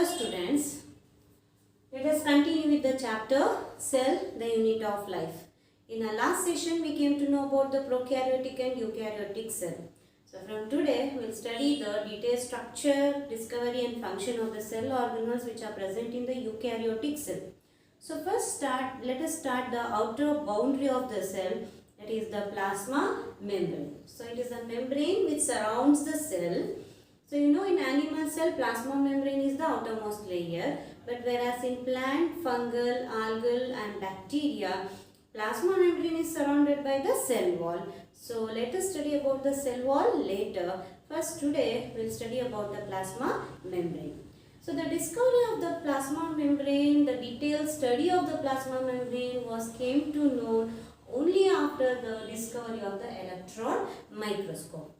Hello students, let us continue with the chapter Cell, the Unit of Life. In our last session we came to know about the prokaryotic and eukaryotic cell. So from today we will study the detailed structure, discovery and function of the cell organelles which are present in the eukaryotic cell. So first let us start the outer boundary of the cell, that is the plasma membrane. So it is a membrane which surrounds the cell. So you know in animal cell plasma membrane is the outermost layer, but whereas in plant, fungal, algal and bacteria, plasma membrane is surrounded by the cell wall. So let us study about the cell wall later. First today we will study about the plasma membrane. So the discovery of the plasma membrane, the detailed study of the plasma membrane came to know only after the discovery of the electron microscope.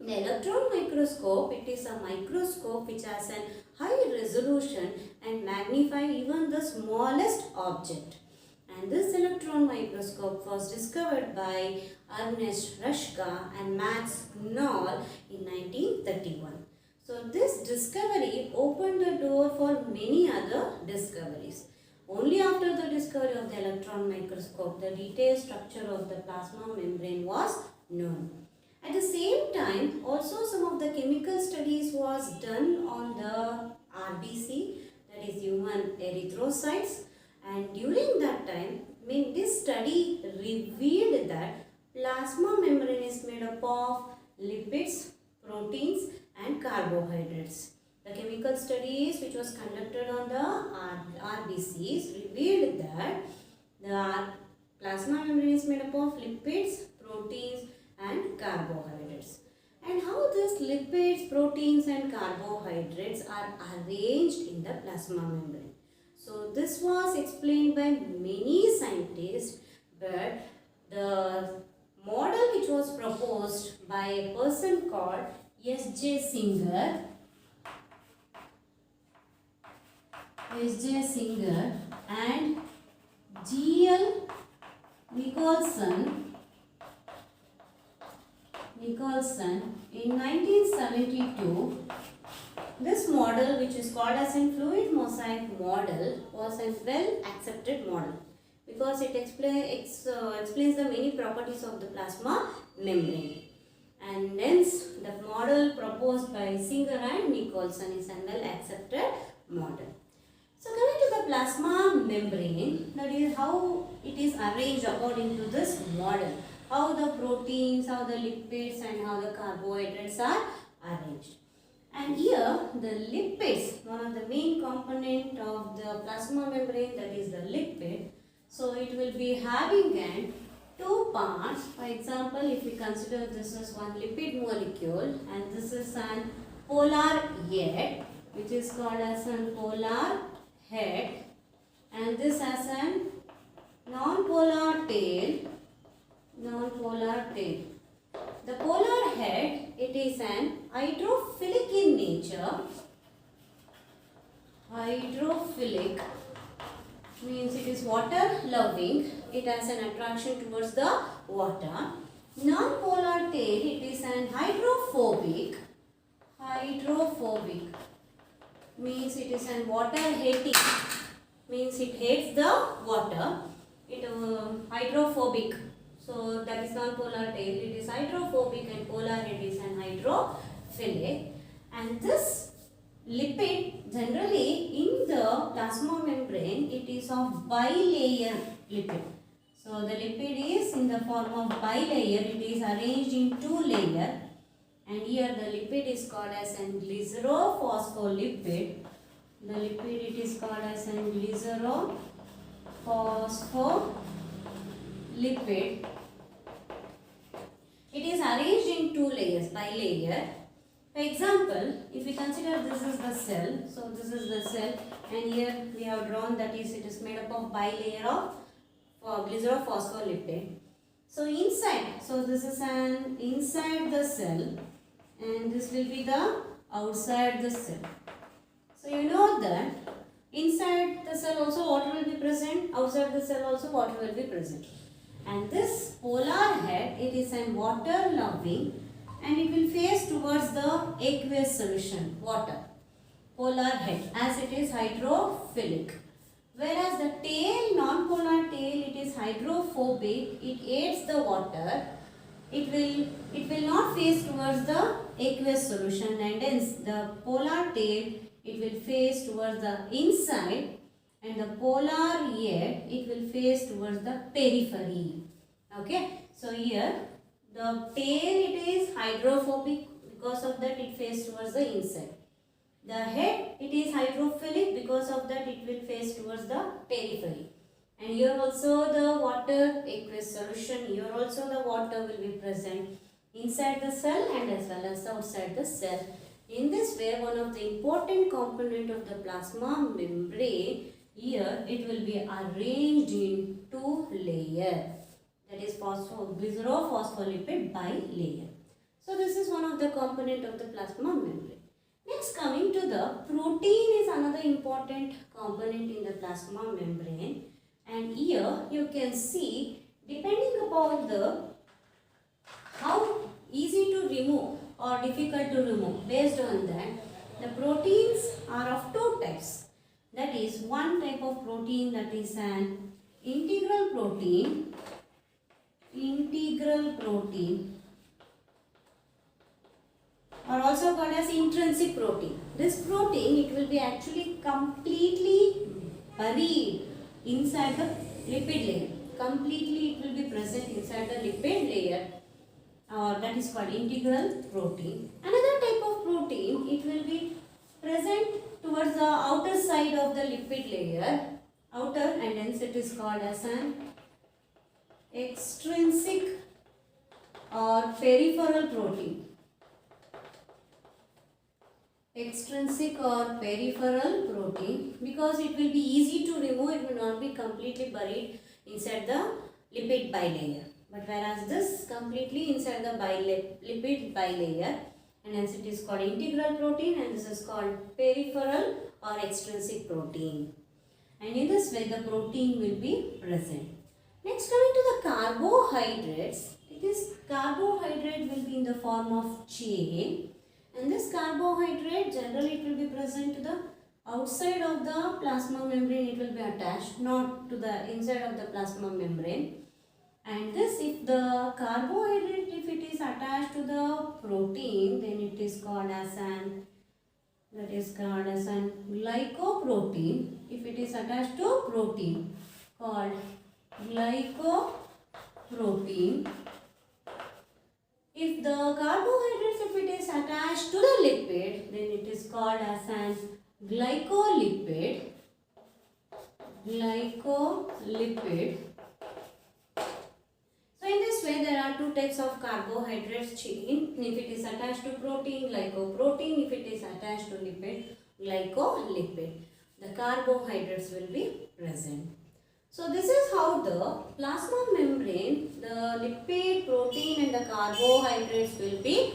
The electron microscope, it is a microscope which has a high resolution and magnify even the smallest object. And this electron microscope was discovered by Ernest Röschke and Max Knoll in 1931. So this discovery opened the door for many other discoveries. Only after the discovery of the electron microscope, the detailed structure of the plasma membrane was known. At the same time, also some of the chemical studies was done on the RBC, that is human erythrocytes, and during that time, this study revealed that plasma membrane is made up of lipids, proteins and carbohydrates. The chemical studies which was conducted on the RBCs revealed that the plasma membrane is made up of lipids, proteins and carbohydrates. And how these lipids, proteins and carbohydrates are arranged in the plasma membrane. So this was explained by many scientists, but the model which was proposed by a person called S.J. Singer and G.L. Nicholson in 1972, this model, which is called as a fluid mosaic model, was a well accepted model because it explains the many properties of the plasma membrane. And hence the model proposed by Singer and Nicholson is a well accepted model. So coming to the plasma membrane, that is how it is arranged according to this model. How the proteins, how the lipids and how the carbohydrates are arranged. And here the lipids, one of the main component of the plasma membrane, that is the lipid. So it will be having two parts. For example, if we consider this is one lipid molecule and this is an polar head, which is called as an polar head, and this has an non-polar tail. The polar head, it is an hydrophilic in nature. Hydrophilic means it is water loving. It has an attraction towards the water. Non-polar tail, it is an hydrophobic. Hydrophobic means it is an water hating. Means it hates the water. Hydrophobic. So that is non-polar tail. It is hydrophobic and polar head is an hydrophilic. And this lipid generally in the plasma membrane, it is of bilayer lipid. So the lipid is in the form of bilayer. It is arranged in two layers. And here the lipid is called as an glycerophospholipid. The lipid it is called as an glycerophospholipid. It is arranged in two layers, bilayer. For example, if we consider this is the cell, so this is the cell and here we have drawn that is it is made up of bilayer of glycerophospholipid. So inside, so this is an inside the cell and this will be the outside the cell. So you know that inside the cell also water will be present, outside the cell also water will be present. And this polar head, it is an water loving and it will face towards the aqueous solution, water. polar head as it is hydrophilic. Whereas the tail, non-polar tail, it is hydrophobic. It aids the water. It will not face towards the aqueous solution, and hence the polar tail, it will face towards the inside, and the polar head, it will face towards the periphery. Okay. So here the tail, it is hydrophobic, because of that it faces towards the inside. The head, it is hydrophilic, because of that it will face towards the periphery. And here also the water aqueous solution, here also the water will be present inside the cell and as well as outside the cell. In this way, one of the important component of the plasma membrane, here it will be arranged in two layers, that is glycerophospholipid bilayer. So this is one of the component of the plasma membrane. Next, coming to the protein is another important component in the plasma membrane, and here you can see, depending upon the how easy to remove or difficult to remove, based on that the proteins are of two types. That is, one type of protein, that is an integral protein, or also called as intrinsic protein. This protein, it will be actually completely buried inside the lipid layer. Completely it will be present inside the lipid layer, that is called integral protein. Another type of protein, it will be present towards the outer side of the lipid layer, outer, and hence it is called as an extrinsic or peripheral protein. Extrinsic or peripheral protein, because it will be easy to remove, it will not be completely buried inside the lipid bilayer. But whereas this completely inside the lipid bilayer, and hence it is called integral protein, and this is called peripheral or extrinsic protein. And in this way the protein will be present. Next, coming to the carbohydrates, carbohydrate will be in the form of chain. And this carbohydrate, generally it will be present to the outside of the plasma membrane, it will be attached, not to the inside of the plasma membrane. And this, if the carbohydrate, if it is attached to the protein, then it is called as an glycoprotein. If it is attached to protein, called glycoprotein. If the carbohydrates, if it is attached to the lipid, then it is called as an glycolipid. So in this way, there are two types of carbohydrates chain. If it is attached to protein, glycoprotein. If it is attached to lipid, glycolipid. The carbohydrates will be present. So this is how the plasma membrane, the lipid, protein and the carbohydrates will be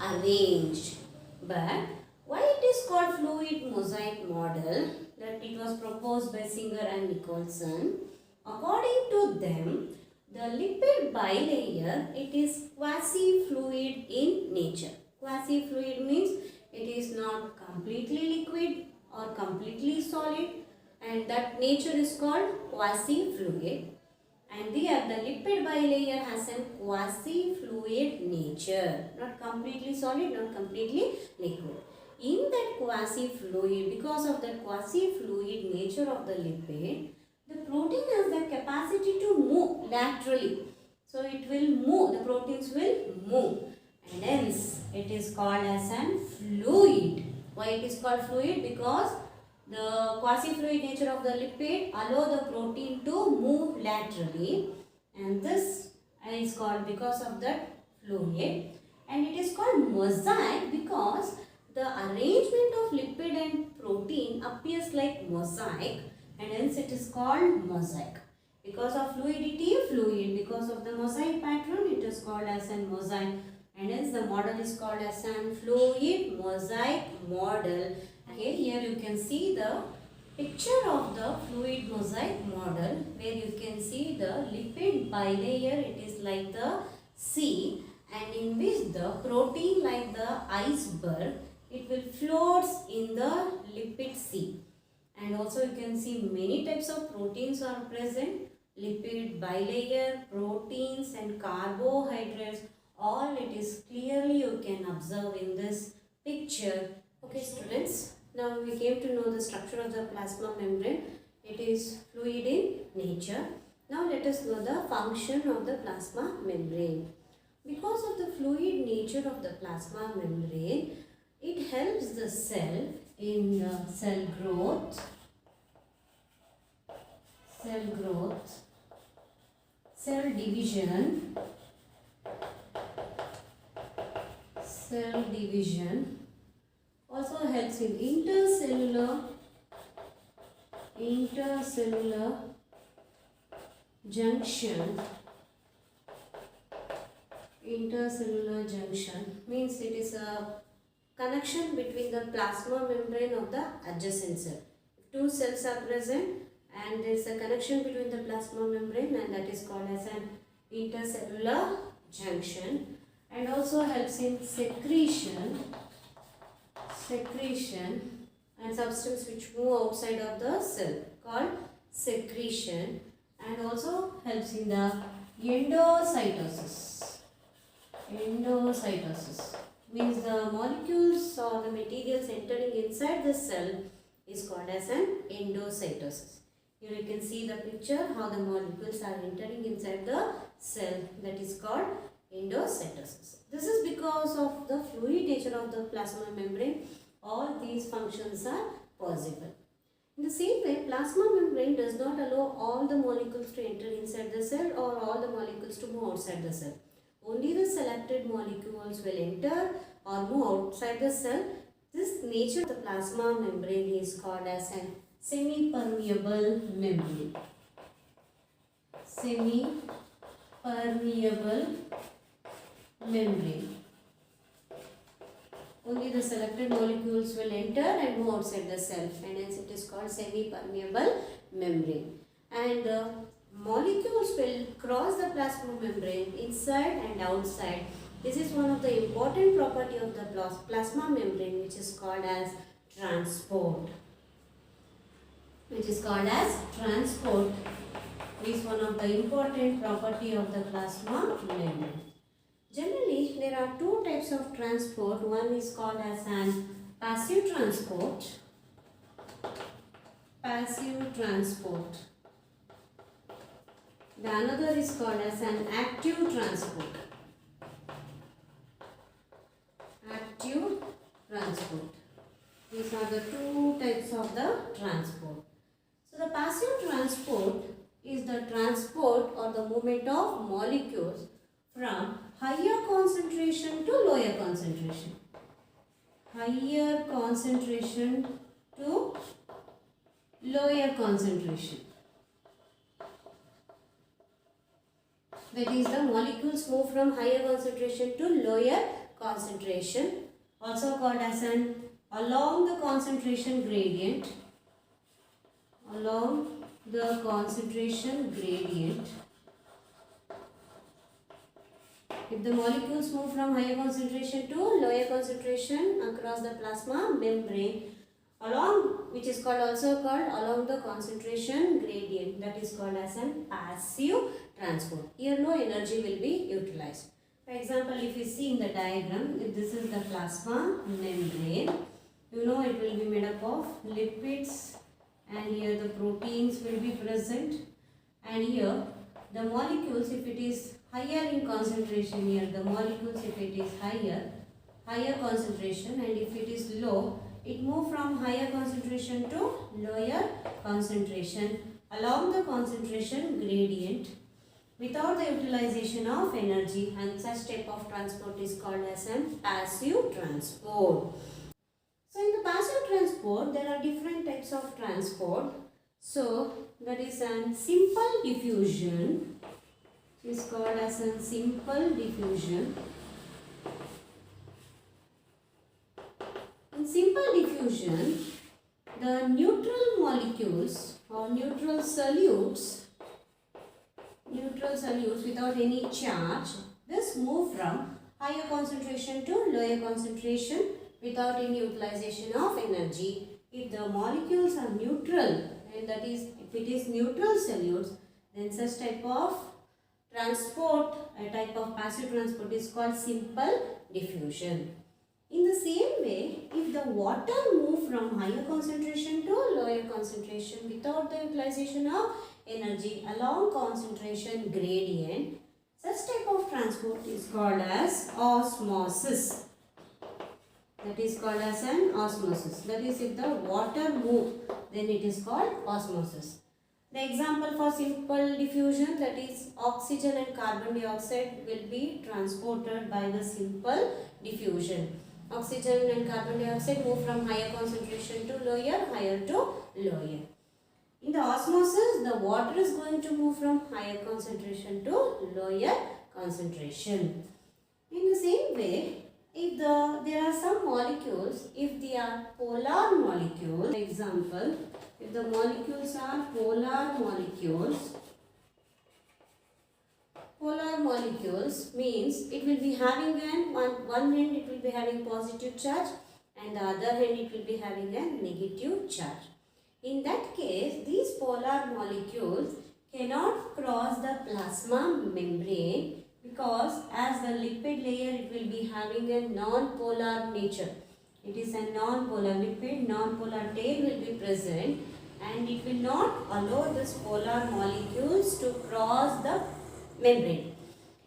arranged. But why it is called fluid mosaic model, that it was proposed by Singer and Nicholson. According to them, the lipid bilayer, it is quasi-fluid in nature. Quasi-fluid means it is not completely liquid or completely solid, and that nature is called quasi-fluid. And here the lipid bilayer has a quasi-fluid nature, not completely solid, not completely liquid. In that quasi-fluid, because of that quasi-fluid nature of the lipid, the protein has the capacity to move laterally. So it will move, the proteins will move, and hence it is called as an fluid. Why it is called fluid? Because the quasi-fluid nature of the lipid allow the protein to move laterally, and this is called because of that fluid. And it is called mosaic because the arrangement of lipid and protein appears like mosaic, and hence it is called mosaic. Because of fluidity, fluid. Because of the mosaic pattern, it is called as a mosaic, and hence the model is called as a fluid mosaic model. Okay, here you can see the picture of the fluid mosaic model, where you can see the lipid bilayer, it is like the sea, and in which the protein, like the iceberg, it will floats in the lipid C. And also you can see many types of proteins are present. Lipid, bilayer, proteins and carbohydrates. All it is clearly you can observe in this picture. Okay students, now we came to know the structure of the plasma membrane. It is fluid in nature. Now let us know the function of the plasma membrane. Because of the fluid nature of the plasma membrane, it helps the cell in cell growth, cell division, also helps in intercellular junction. Intercellular junction means it is a connection between the plasma membrane of the adjacent cell. If two cells are present and there is a connection between the plasma membrane, and that is called as an intercellular junction, and also helps in secretion and substance which move outside of the cell called secretion, and also helps in the endocytosis. Endocytosis means the molecules or the materials entering inside the cell is called as an endocytosis. Here you can see the picture how the molecules are entering inside the cell, that is called endocytosis. This is because of the fluid nature of the plasma membrane. All these functions are possible. In the same way, plasma membrane does not allow all the molecules to enter inside the cell or all the molecules to move outside the cell. Only the selected molecules will enter or move outside the cell. This nature of the plasma membrane is called as an semi-permeable membrane. Semi-permeable membrane. Only the selected molecules will enter and move outside the cell, and hence it is called semi-permeable membrane. And molecules will cross the plasma membrane inside and outside. This is one of the important property of the plasma membrane, which is called as transport. It is one of the important property of the plasma membrane. Generally, there are two types of transport. One is called as an passive transport. The another is called as an active transport. These are the two types of the transport. So the passive transport is the transport or the movement of molecules from higher concentration to lower concentration. Higher concentration to lower concentration. That is, the molecules move from higher concentration to lower concentration, also called as an along the concentration gradient. If the molecules move from higher concentration to lower concentration across the plasma membrane, which is also called along the concentration gradient, that is called as an passive transport. Here no energy will be utilized. For example, if you see in the diagram, if this is the plasma membrane, you know it will be made up of lipids, and here the proteins will be present, and here the molecules, if it is higher in concentration, here the molecules, if it is higher concentration, and if it is low, it moves from higher concentration to lower concentration along the concentration gradient without the utilization of energy, and such type of transport is called as a passive transport. So in the passive transport, there are different types of transport. So that is a simple diffusion. It is called as a simple diffusion. In simple diffusion, the neutral molecules or neutral solutes without any charge, this move from higher concentration to lower concentration without any utilization of energy. If the molecules are neutral, and that is, if it is neutral solutes, then such type of transport, a type of passive transport is called simple diffusion. In the same way, if the water move from higher concentration to lower concentration without the utilization of energy along concentration gradient, such type of transport is called as osmosis. That is called as an osmosis. That is, if the water move, then it is called osmosis. The example for simple diffusion, that is oxygen and carbon dioxide will be transported by the simple diffusion. Oxygen and carbon dioxide move from higher concentration to lower, higher to lower. In the osmosis, the water is going to move from higher concentration to lower concentration. In the same way, if there are some molecules, if they are polar molecules, for example, if the molecules are polar molecules means it will be having one end it will be having positive charge and the other end it will be having a negative charge. In that case, these polar molecules cannot cross the plasma membrane because as the lipid layer it will be having a non-polar nature. It is a non-polar lipid, non-polar tail will be present and it will not allow this polar molecules to cross the membrane.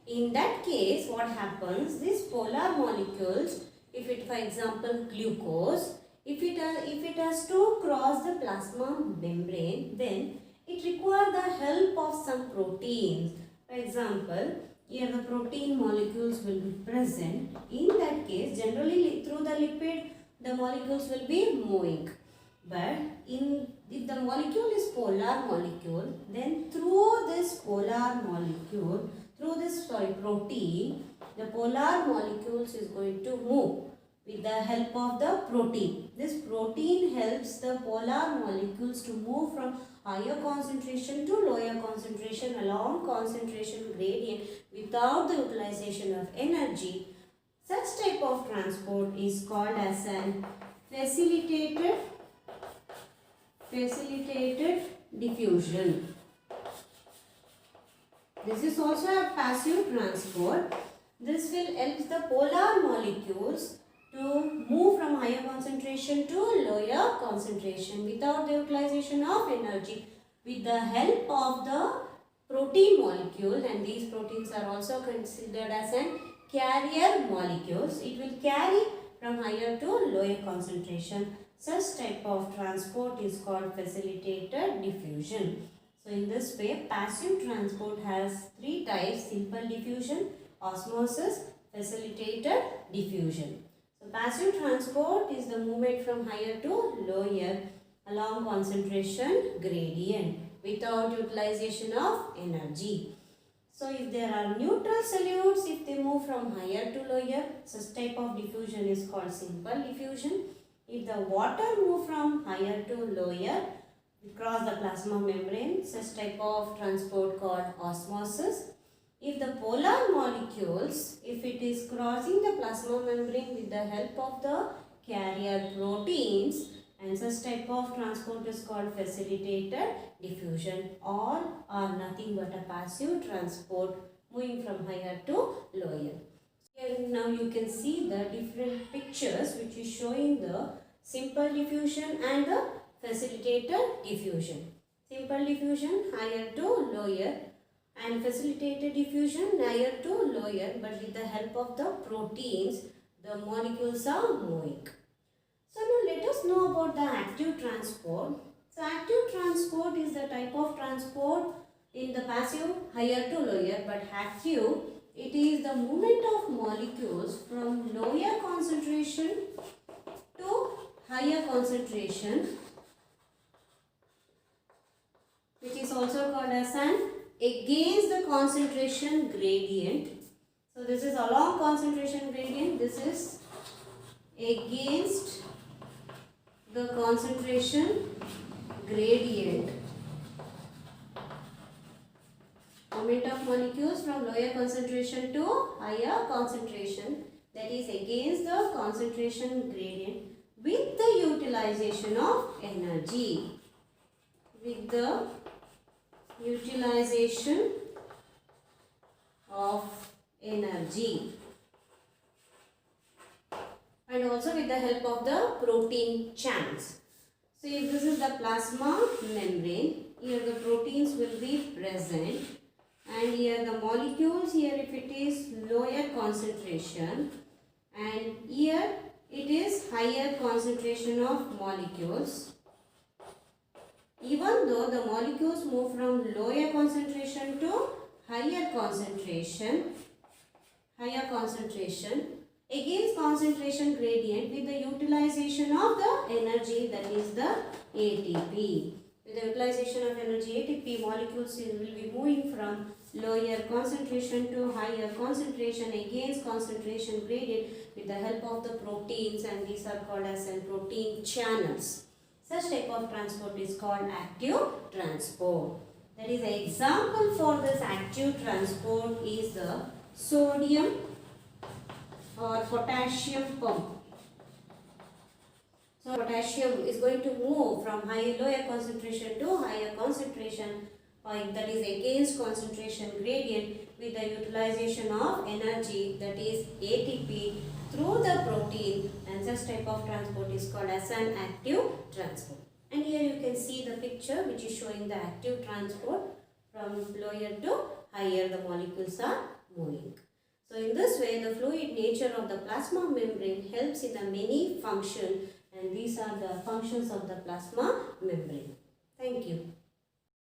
In that case, what happens, these polar molecules, if it, for example, glucose, if it has to cross the plasma membrane, then it requires the help of some proteins. For example, here the protein molecules will be present. In that case, generally through the lipid, the molecules will be moving. But if the molecule is polar molecule, then through this polar molecule, through this protein, the polar molecules is going to move with the help of the protein. This protein helps the polar molecules to move from higher concentration to lower concentration along concentration gradient without the utilization of energy. Such type of transport is called as an facilitated diffusion. This is also a passive transport. This will help the polar molecules to move from higher concentration to lower concentration without the utilization of energy with the help of the protein molecule, and these proteins are also considered as an carrier molecules. It will carry from higher to lower concentration. Such type of transport is called facilitated diffusion. So in this way, passive transport has three types: simple diffusion, osmosis, facilitated diffusion. So passive transport is the movement from higher to lower along concentration gradient without utilization of energy. So if there are neutral solutes, if they move from higher to lower, such type of diffusion is called simple diffusion. If the water move from higher to lower, cross the plasma membrane, such type of transport called osmosis. If the polar molecules, if it is crossing the plasma membrane with the help of the carrier proteins, and such type of transport is called facilitated diffusion. All are nothing but a passive transport moving from higher to lower. Here now you can see the different pictures which is showing the simple diffusion and the facilitated diffusion. Simple diffusion higher to lower and facilitated diffusion higher to lower, but with the help of the proteins the molecules are moving. So now let us know about the active transport. So active transport is the type of transport in the passive higher to lower, but active, it is the movement of molecules from lower concentration to higher concentration, which is also called as an against the concentration gradient. So this is along concentration gradient, this is against the concentration gradient. Movement of molecules from lower concentration to higher concentration, that is against the concentration gradient, with the utilization of energy. With the utilization of energy. And also with the help of the protein channels. So if this is the plasma membrane, here the proteins will be present, and here the molecules, here if it is lower concentration, and here it is higher concentration of molecules. Even though the molecules move from lower concentration to higher concentration, against concentration gradient with the utilization of the energy, that is the ATP. With the utilization of energy ATP, molecules will be moving from lower concentration to higher concentration against concentration gradient with the help of the proteins, and these are called as protein channels. Such type of transport is called active transport. That is, an example for this active transport is the sodium or potassium pump. So potassium is going to move from lower concentration to higher concentration, that is against concentration gradient with the utilization of energy, that is ATP, through the protein, and such type of transport is called as an active transport. And here you can see the picture which is showing the active transport. From lower to higher the molecules are moving. So in this way, the fluid nature of the plasma membrane helps in the many functions, and these are the functions of the plasma membrane. Thank you.